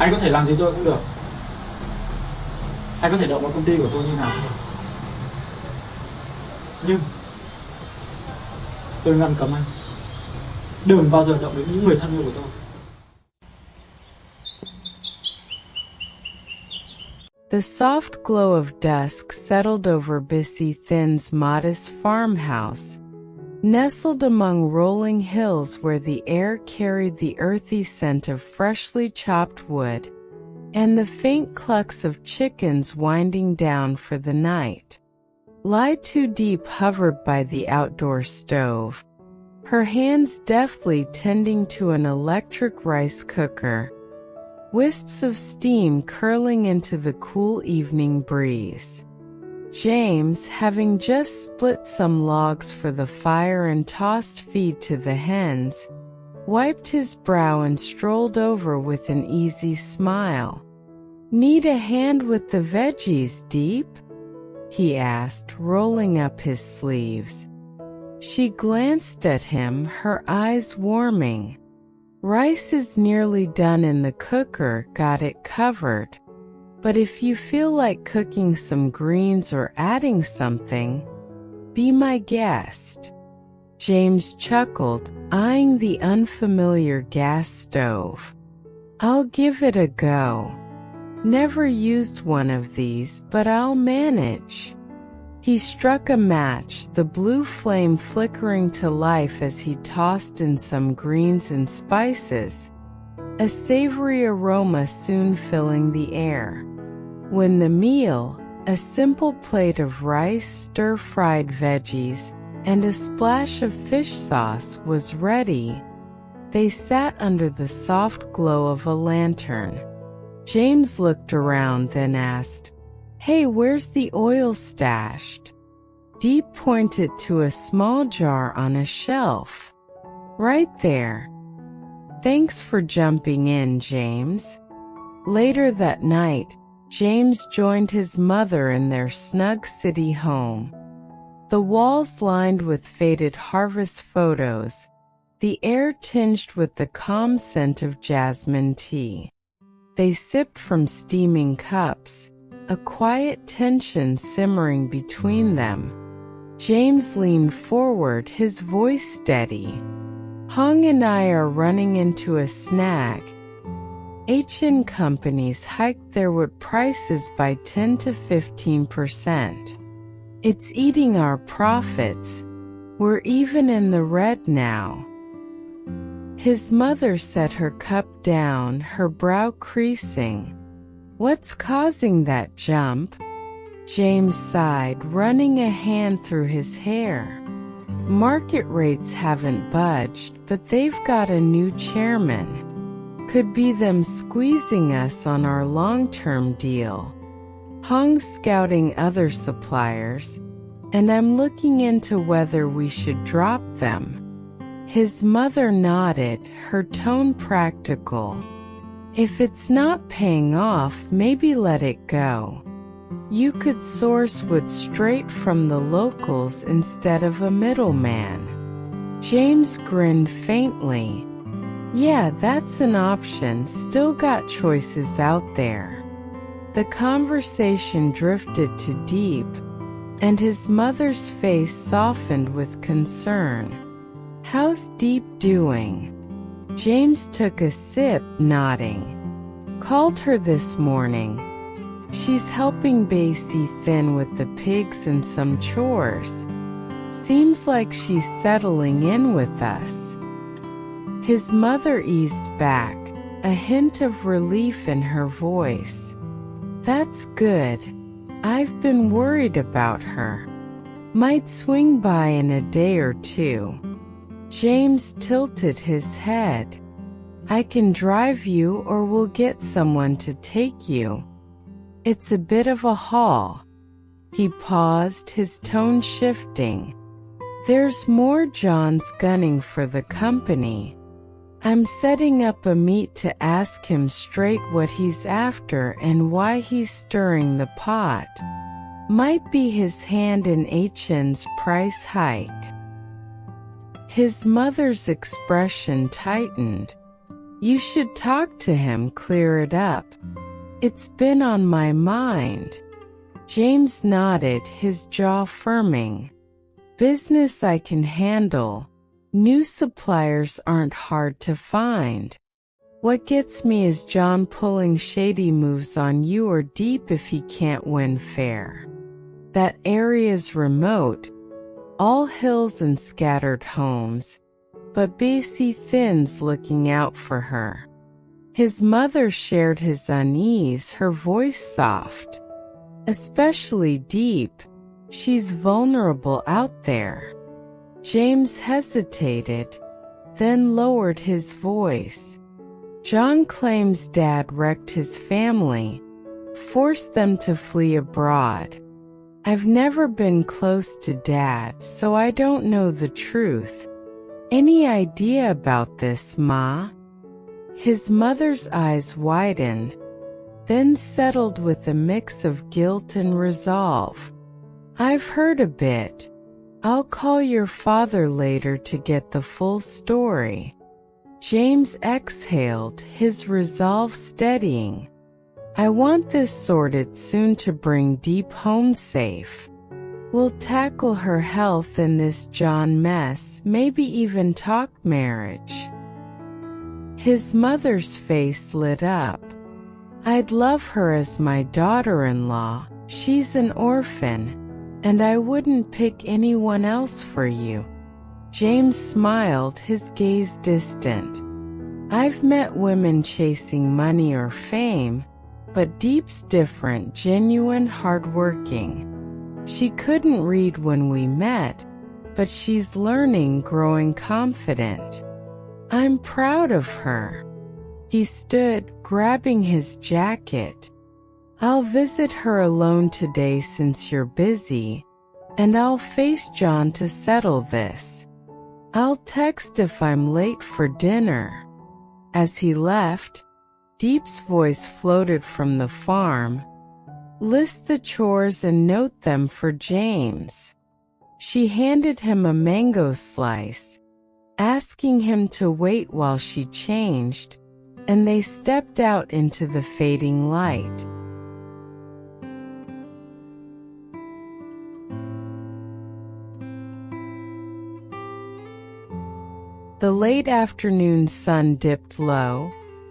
Anh có thể làm gì tôi cũng được. Anh có thể động vào công ty của tôi như nào cũng được. Nhưng tôi ngăn cấm anh đừng bao giờ động đến những người thân yêu của tôi. The soft glow of dusk settled over Bissy Thin's modest farmhouse, nestled among rolling hills where the air carried the earthy scent of freshly chopped wood, and the faint clucks of chickens winding down for the night. Ly Tu Diep hovered by the outdoor stove, her hands deftly tending to an electric rice cooker, wisps of steam curling into the cool evening breeze. James, having just split some logs for the fire and tossed feed to the hens, wiped his brow and strolled over with an easy smile. "Need a hand with the veggies, Diep?" he asked, rolling up his sleeves. She glanced at him, her eyes warming. "Rice is nearly done in the cooker, got it covered. But if you feel like cooking some greens or adding something, be my guest." James chuckled, eyeing the unfamiliar gas stove. "I'll give it a go. Never used one of these, but I'll manage." He struck a match, the blue flame flickering to life as he tossed in some greens and spices, a savory aroma soon filling the air. When the meal, a simple plate of rice, stir-fried veggies, and a splash of fish sauce, was ready, they sat under the soft glow of a lantern. James looked around, then asked, "Hey, where's the oil stashed?" Diep pointed to a small jar on a shelf. "Right there. Thanks for jumping in, James." Later that night, James joined his mother in their snug city home. The walls lined with faded harvest photos, the air tinged with the calm scent of jasmine tea. They sipped from steaming cups, a quiet tension simmering between them. James leaned forward, his voice steady. "Hong and I are running into a snag. HN companies hiked their wood prices by 10 to 15%. It's eating our profits. We're even in the red now." His mother set her cup down, her brow creasing. "What's causing that jump?" James sighed, running a hand through his hair. "Market rates haven't budged, but they've got a new chairman. Could be them squeezing us on our long-term deal. Hong's scouting other suppliers, and I'm looking into whether we should drop them." His mother nodded, her tone practical. "If it's not paying off, maybe let it go. You could source wood straight from the locals instead of a middleman." James grinned faintly. "Yeah, that's an option. Still got choices out there." The conversation drifted to Diep, and his mother's face softened with concern. "How's Diep doing?" James took a sip, nodding. "Called her this morning. She's helping Bissy Thin with the pigs and some chores. Seems like she's settling in with us." His mother eased back, a hint of relief in her voice. "That's good. I've been worried about her. Might swing by in a day or two." James tilted his head. "I can drive you, or we'll get someone to take you. It's a bit of a haul." He paused, his tone shifting. "There's more John's gunning for the company. I'm setting up a meet to ask him straight what he's after and why he's stirring the pot. Might be his hand in HN's price hike." His mother's expression tightened. You should talk to him, clear it up. It's been on my mind. James nodded, his jaw firming. Business I can handle. New suppliers aren't hard to find. What gets me is John pulling shady moves on you or Diep if he can't win fair. That area's remote, all hills and scattered homes, but Basie Thin's looking out for her. His mother shared his unease, her voice soft. Especially Diep, she's vulnerable out there. James hesitated, then lowered his voice. John claims Dad wrecked his family, forced them to flee abroad. I've never been close to Dad, so I don't know the truth. Any idea about this, Ma? His mother's eyes widened, then settled with a mix of guilt and resolve. I've heard a bit. I'll call your father later to get the full story. James exhaled, his resolve steadying. I want this sorted soon to bring Diep home safe. We'll tackle her health and this John mess, maybe even talk marriage. His mother's face lit up. I'd love her as my daughter-in-law. She's an orphan, and I wouldn't pick anyone else for you. James smiled, his gaze distant. I've met women chasing money or fame, but Diep's different, genuine, hardworking. She couldn't read when we met, but she's learning, growing confident. I'm proud of her. He stood, grabbing his jacket. I'll visit her alone today since you're busy, and I'll face John to settle this. I'll text if I'm late for dinner. As he left, Diep's voice floated from the farm. List the chores and note them for James. She handed him a mango slice, asking him to wait while she changed, and they stepped out into the fading light. The late afternoon sun dipped low,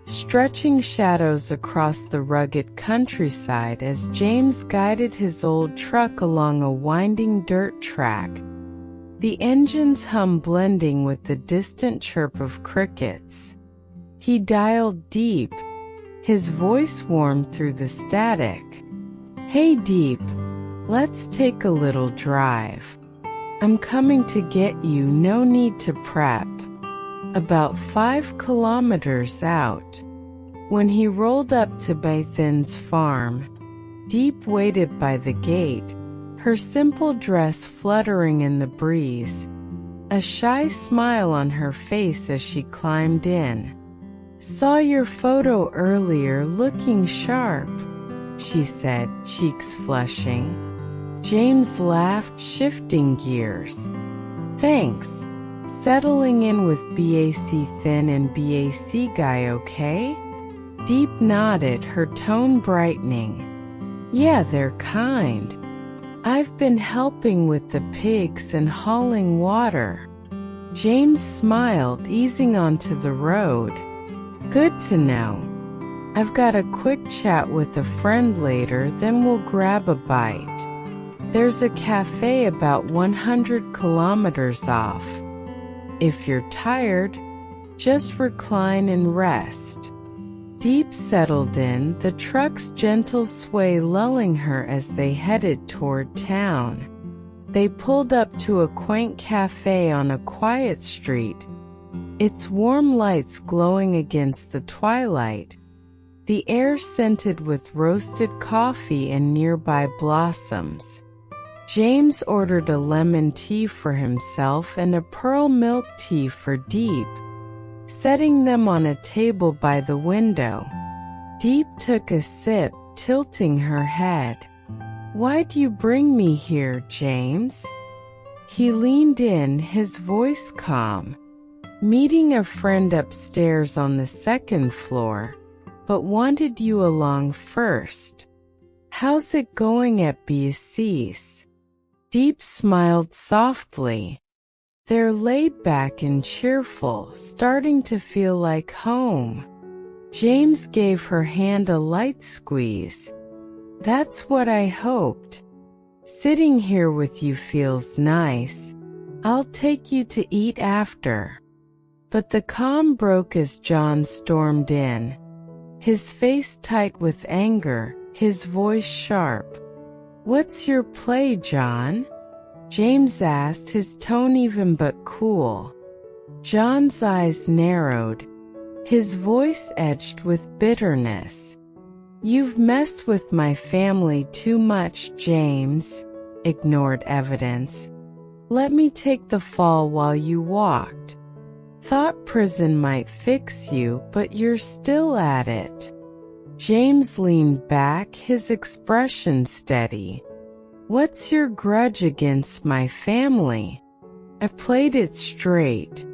stretching shadows across the rugged countryside as James guided his old truck along a winding dirt track, the engine's hum blending with the distant chirp of crickets. He dialed Diep, his voice warmed through the static. Hey Diep, let's take a little drive. I'm coming to get you, no need to prep. About 5 kilometers out. When he rolled up to Bathin's farm, Diep waited by the gate, her simple dress fluttering in the breeze, a shy smile on her face as she climbed in. Saw your photo earlier, looking sharp, she said, cheeks flushing. James laughed, shifting gears. Thanks. Settling in with Basie Thin and Basie guy, okay? Diep nodded, her tone brightening. Yeah, they're kind. I've been helping with the pigs and hauling water. James smiled, easing onto the road. Good to know. I've got a quick chat with a friend later, then we'll grab a bite. There's a cafe about 100 kilometers off. If you're tired, just recline and rest. Diep settled in, the truck's gentle sway lulling her as they headed toward town. They pulled up to a quaint cafe on a quiet street, its warm lights glowing against the twilight, the air scented with roasted coffee and nearby blossoms. James ordered a lemon tea for himself and a pearl milk tea for Diep, setting them on a table by the window. Diep took a sip, tilting her head. Why'd you bring me here, James? He leaned in, his voice calm. Meeting a friend upstairs on the second floor, but wanted you along first. How's it going at BC's? Diep smiled softly. They're laid back and cheerful, starting to feel like home. James gave her hand a light squeeze. That's what I hoped. Sitting here with you feels nice. I'll take you to eat after. But the calm broke as John stormed in. His face tight with anger, his voice sharp. What's your play, John? James asked, his tone even but cool. John's eyes narrowed. His voice edged with bitterness. You've messed with my family too much, James. Ignored evidence. Let me take the fall while you walked. Thought prison might fix you, but you're still at it. James leaned back, his expression steady. What's your grudge against my family? I played it straight.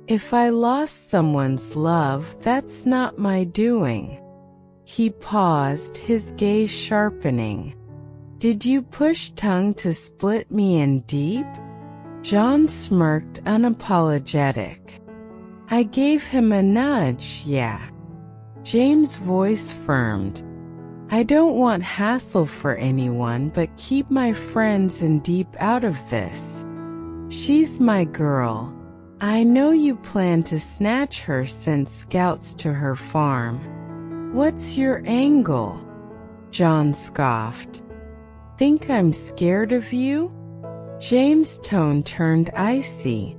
If I lost someone's love, that's not my doing. He paused, his gaze sharpening. Did you push tongue to split me in deep? John smirked, unapologetic. I gave him a nudge, yeah. James' voice firmed. I don't want hassle for anyone, but keep my friends and Diep out of this. She's my girl. I know you plan to snatch her, send scouts to her farm. What's your angle? John scoffed. Think I'm scared of you? James' tone turned icy.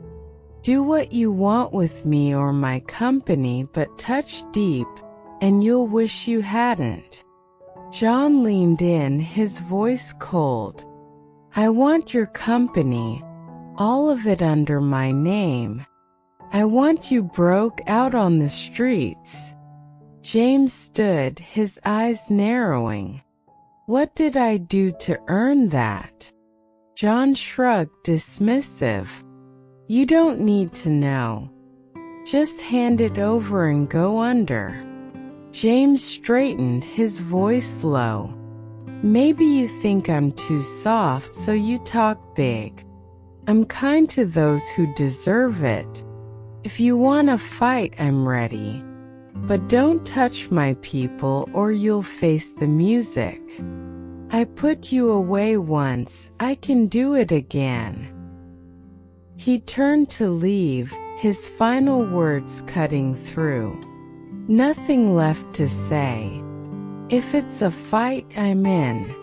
Do what you want with me or my company, but touch Diep, and you'll wish you hadn't. John leaned in, his voice cold. I want your company, all of it under my name. I want you broke out on the streets. James stood, his eyes narrowing. What did I do to earn that? John shrugged, dismissive. You don't need to know. Just hand it over and go under. James straightened, his voice low. Maybe you think I'm too soft, so you talk big. I'm kind to those who deserve it. If you want to fight, I'm ready. But don't touch my people or you'll face the music. I put you away once, I can do it again. He turned to leave, his final words cutting through. Nothing left to say. If it's a fight, I'm in.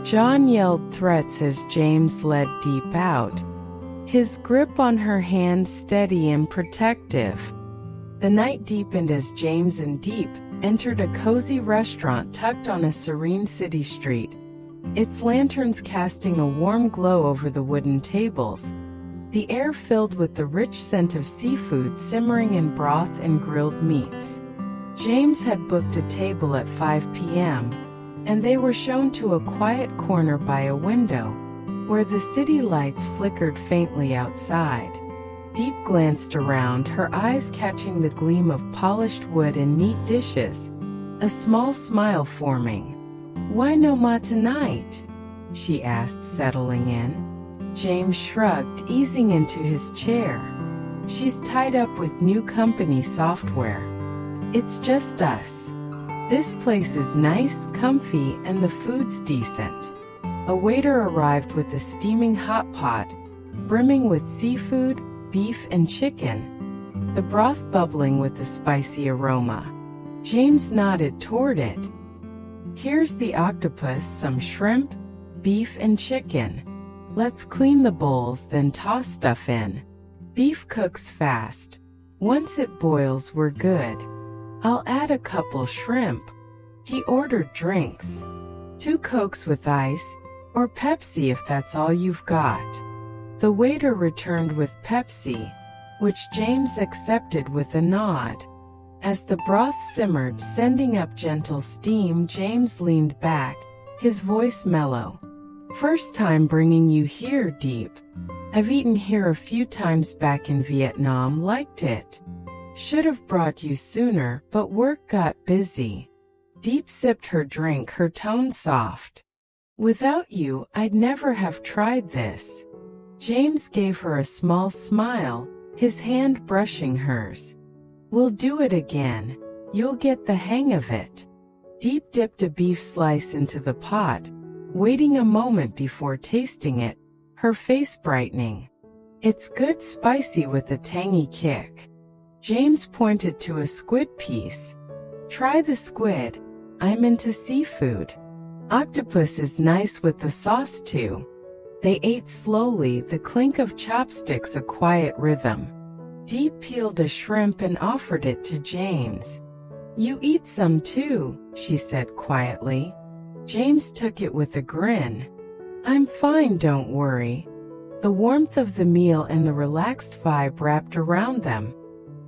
John yelled threats as James led Diep out, his grip on her hand steady and protective. The night deepened as James and Diep entered a cozy restaurant tucked on a serene city street, its lanterns casting a warm glow over the wooden tables, the air filled with the rich scent of seafood simmering in broth and grilled meats. James had booked a table at 5 p.m., and they were shown to a quiet corner by a window, where the city lights flickered faintly outside. Diep glanced around, her eyes catching the gleam of polished wood and neat dishes, a small smile forming. Why no ma tonight? She asked, settling in. James shrugged, easing into his chair. She's tied up with new company software. It's just us. This place is nice, comfy, and the food's decent. A waiter arrived with a steaming hot pot, brimming with seafood, beef and chicken, the broth bubbling with a spicy aroma. James nodded toward it. Here's the octopus, some shrimp, beef and chicken. Let's clean the bowls, then toss stuff in. Beef cooks fast. Once it boils, we're good. I'll add a couple shrimp. He ordered drinks. 2 Cokes with ice, or Pepsi if that's all you've got. The waiter returned with Pepsi, which James accepted with a nod. As the broth simmered, sending up gentle steam, James leaned back, his voice mellow. First time bringing you here, Diep. I've eaten here a few times back in Vietnam, liked it. Should have brought you sooner, but work got busy. Diep sipped her drink, her tone soft. Without you, I'd never have tried this. James gave her a small smile, his hand brushing hers. We'll do it again. You'll get the hang of it. Diep dipped a beef slice into the pot, waiting a moment before tasting it, her face brightening. It's good, spicy with a tangy kick. James pointed to a squid piece. Try the squid. I'm into seafood. Octopus is nice with the sauce too. They ate slowly, the clink of chopsticks a quiet rhythm. Diep peeled a shrimp and offered it to James. You eat some too, she said quietly. James took it with a grin. I'm fine, don't worry. The warmth of the meal and the relaxed vibe wrapped around them.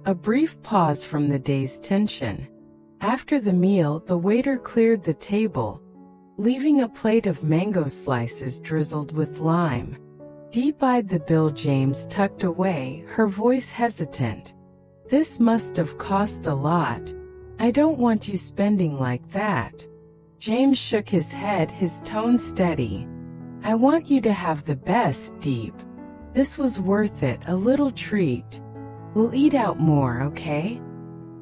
A brief pause from the day's tension. After the meal, the waiter cleared the table, leaving a plate of mango slices drizzled with lime. Diep eyed the bill James tucked away, her voice hesitant. This must have cost a lot. I don't want you spending like that. James shook his head, his tone steady. I want you to have the best, Diep. This was worth it, a little treat. We'll eat out more, okay?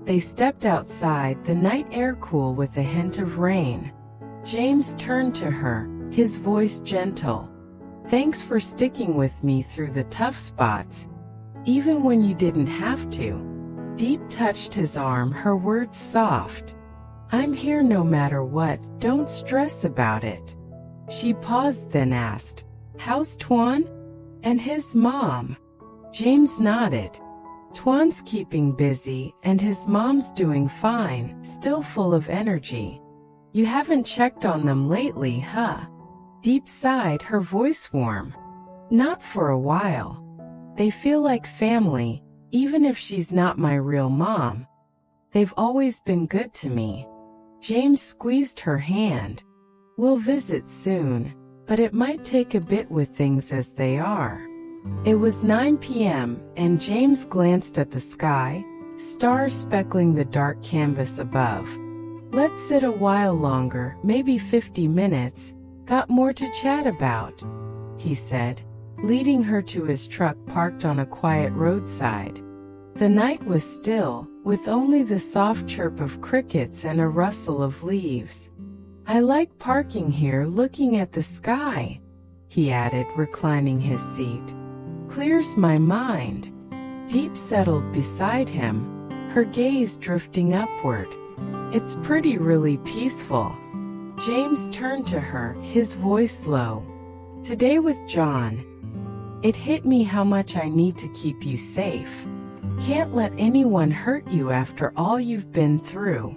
They stepped outside, the night air cool with a hint of rain. James turned to her, his voice gentle. Thanks for sticking with me through the tough spots, even when you didn't have to. Diep touched his arm, her words soft. I'm here no matter what, don't stress about it. She paused, then asked, how's Tuan? And his mom? James nodded. Tuan's keeping busy, and his mom's doing fine, still full of energy. You haven't checked on them lately, huh? Diep sighed, her voice warm. Not for a while. They feel like family, even if she's not my real mom. They've always been good to me. James squeezed her hand. We'll visit soon, but it might take a bit with things as they are. It was 9 p.m., and James glanced at the sky, stars speckling the dark canvas above. Let's sit a while longer, maybe 50 minutes, got more to chat about, he said, leading her to his truck parked on a quiet roadside. The night was still, with only the soft chirp of crickets and a rustle of leaves. I like parking here looking at the sky, he added, reclining his seat. Clears my mind. Diep settled beside him, her gaze drifting upward. It's really peaceful. James turned to her, his voice low. Today with John, it hit me how much I need to keep you safe. Can't let anyone hurt you after all you've been through.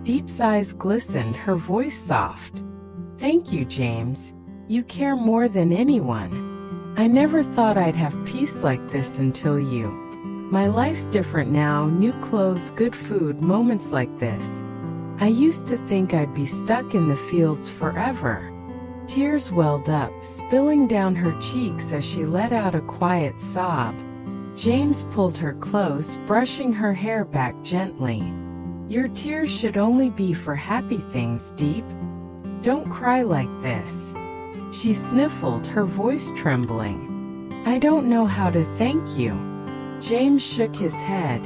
Diep's eyes glistened, her voice soft. Thank you, James. You care more than anyone. I never thought I'd have peace like this until you. My life's different now, new clothes, good food, moments like this. I used to think I'd be stuck in the fields forever. Tears welled up, spilling down her cheeks as she let out a quiet sob. James pulled her close, brushing her hair back gently. Your tears should only be for happy things, Diep. Don't cry like this. She sniffled, her voice trembling. I don't know how to thank you. James shook his head,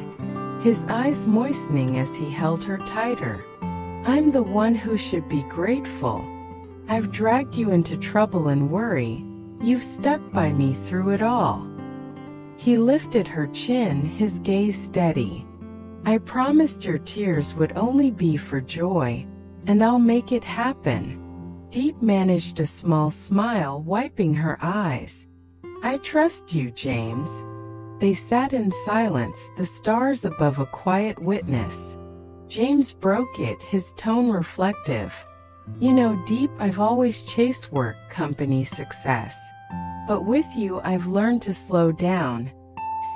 his eyes moistening as he held her tighter. I'm the one who should be grateful. I've dragged you into trouble and worry. You've stuck by me through it all. He lifted her chin, his gaze steady. I promised your tears would only be for joy, and I'll make it happen. Diep managed a small smile, wiping her eyes. I trust you, James. They sat in silence, the stars above a quiet witness. James broke it, his tone reflective. You know, Diep, I've always chased work, company, success. But with you, I've learned to slow down,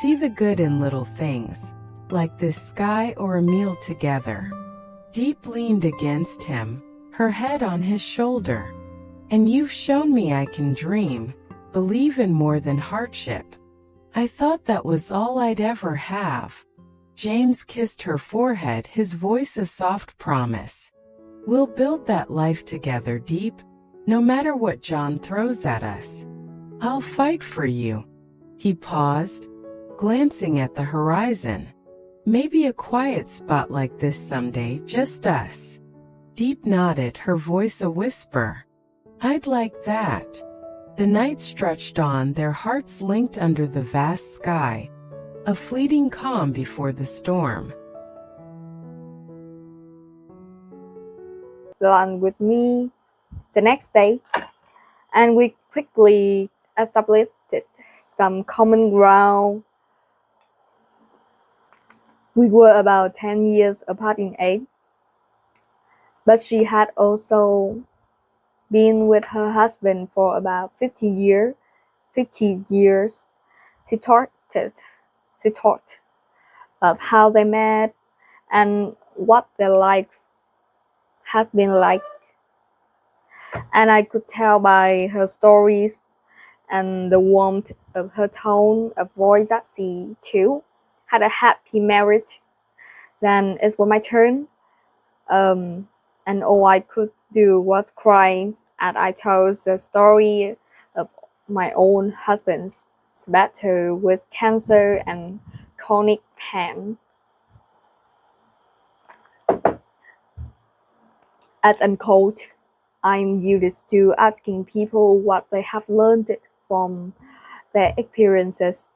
see the good in little things, like this sky or a meal together. Diep leaned against him, her head on his shoulder. And you've shown me I can dream, believe in more than hardship. I thought that was all I'd ever have. James kissed her forehead, his voice a soft promise. We'll build that life together, Diep, no matter what John throws at us. I'll fight for you. He paused, glancing at the horizon. Maybe a quiet spot like this someday, just us. Diep nodded, her voice a whisper. I'd like that. The night stretched on, their hearts linked under the vast sky, a fleeting calm before the storm. Lunch with me the next day, and we quickly established some common ground. We were about 10 years apart in age, but she had also been with her husband for about 50 years. She talked of how they met and what their life had been like. And I could tell by her stories and the warmth of her tone of voice that she, too, had a happy marriage. Then it was my turn, and all I could do was cry as I told the story of my own husband's battle with cancer and chronic pain. As a coach, I'm used to asking people what they have learned from their experiences.